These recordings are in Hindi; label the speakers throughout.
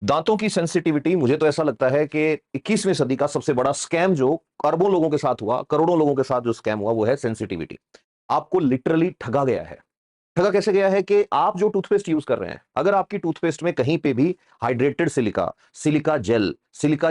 Speaker 1: दांतों की सेंसिटिविटी, मुझे तो ऐसा लगता है कि 21वीं सदी का सबसे बड़ा स्कैम जो अरबों लोगों के साथ हुआ, करोड़ों लोगों के साथ जो स्कैम हुआ, वो है सेंसिटिविटी। आपको लिटरली ठगा गया है। ठगा कैसे गया है कि आप जो टूथपेस्ट यूज कर रहे हैं, अगर आपकी टूथपेस्ट में कहीं पे भी हाइड्रेटेड सिलिका, सिलिका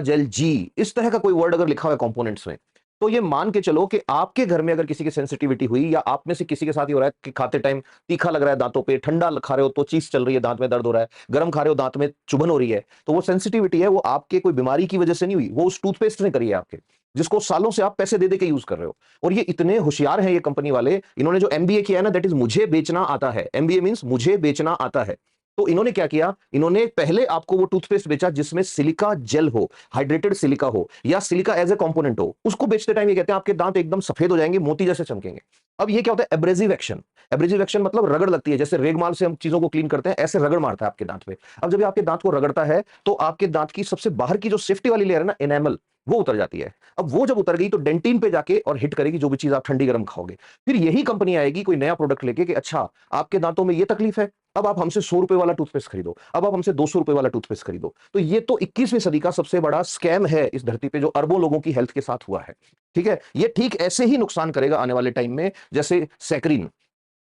Speaker 1: जेल जी, इस तरह का कोई वर्ड अगर लिखा हुआ है कंपोनेंट्स में, तो ये मान के चलो कि आपके घर में अगर किसी की सेंसिटिविटी हुई, या आप में से किसी के साथ ही हो रहा है कि खाते टाइम तीखा लग रहा है दांतों पे, ठंडा खा रहे हो तो चीस चल रही है, दांत में दर्द हो रहा है, गर्म खा रहे हो दांत में चुभन हो रही है, तो वो सेंसिटिविटी है, वो आपके कोई बीमारी की वजह से नहीं हुई, वो उस टूथपेस्ट ने करी है आपके, जिसको सालों से आप पैसे दे दे के यूज कर रहे हो। और ये इतने होशियार हैं ये कंपनी वाले, इन्होंने जो एमबीए किया है ना, दैट इज मुझे बेचना आता है। एमबीए मींस मुझे बेचना आता है। तो इन्होंने क्या किया, इन्होंने पहले आपको वो टूथपेस्ट बेचा जिसमें सिलिका जेल हो, हाइड्रेटेड सिलिका हो, या सिलिका एज ए कंपोनेंट हो। उसको बेचते टाइम ये कहते हैं आपके दांत एकदम सफेद हो जाएंगे, मोती जैसे चमकेंगे। अब ये क्या होता है, एब्रेसिव एक्शन। एब्रेसिव एक्शन मतलब रगड़ लगती है, जैसे रेगमाल से हम चीजों को क्लीन करते हैं, ऐसे रगड़ मारता है आपके दांत पे। अब जब ये आपके दांत को रगड़ता है, तो आपके दांत की सबसे बाहर की जो सेफ्टी वाली लेयर है ना, एनेमल, वो उतर जाती है। अब वो जब उतर गई तो डेंटिन पे जाके और हिट करेगी जो भी चीज आप ठंडी गर्म खाओगे। फिर यही कंपनी आएगी कोई नया प्रोडक्ट लेके कि अच्छा, आपके दांतों में ये तकलीफ है, अब आप हमसे 100 रुपए वाला टूथपेस्ट खरीदो, अब आप हमसे 200 रुपए वाला टूथपेस्ट खरीदो। तो ये तो 21वीं सदी का सबसे बड़ा स्कैम है इस धरती पे, जो अरबों लोगों की हेल्थ के साथ हुआ है। ठीक है, ये ठीक ऐसे ही नुकसान करेगा आने वाले टाइम में, जैसे सैकरीन,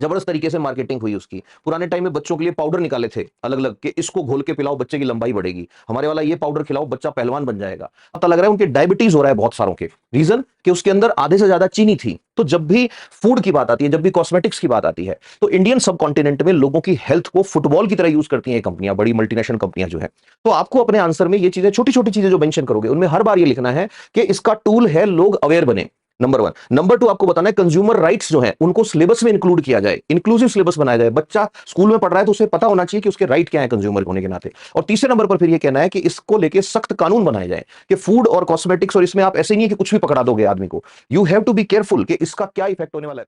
Speaker 1: जबरदस्त तरीके से मार्केटिंग हुई उसकी। पुराने टाइम में बच्चों के लिए पाउडर निकाले थे अलग अलग, कि इसको घोल के पिलाओ बच्चे की लंबाई बढ़ेगी, हमारे वाला ये पाउडर खिलाओ बच्चा पहलवान बन जाएगा। पता लग रहा है उनके डायबिटीज हो रहा है बहुत सारों के, रीजन कि उसके अंदर आधे से ज्यादा चीनी थी। तो जब भी फूड की बात आती है, जब भी कॉस्मेटिक्स की बात आती है, तो इंडियन सब कॉन्टिनेंट में लोगों की हेल्थ को फुटबॉल की तरह यूज करती हैं कंपनियां, बड़ी मल्टीनेशनल कंपनियां जो है। तो आपको अपने आंसर में ये चीजें, छोटी छोटी चीजें जो मेंशन करोगे, उनमें हर बार ये लिखना है कि इसका टूल है लोग अवेयर बने, नंबर वन। नंबर टू, आपको बताना है कंज्यूमर राइट्स जो है उनको सिलेबस में इंक्लूड किया जाए, इंक्लूसिव सिलेबस बनाया जाए। बच्चा स्कूल में पढ़ रहा है तो उसे पता होना चाहिए कि उसके राइट क्या है कंज्यूमर होने के नाते। और तीसरे नंबर पर फिर ये कहना है कि इसको लेके सख्त कानून बनाए जाए कि फूड और कॉस्मेटिक्स, और इसमें आप ऐसे नहीं है कि कुछ भी पकड़ा दोगे आदमी को, you have to be careful कि इसका क्या इफेक्ट होने वाला है।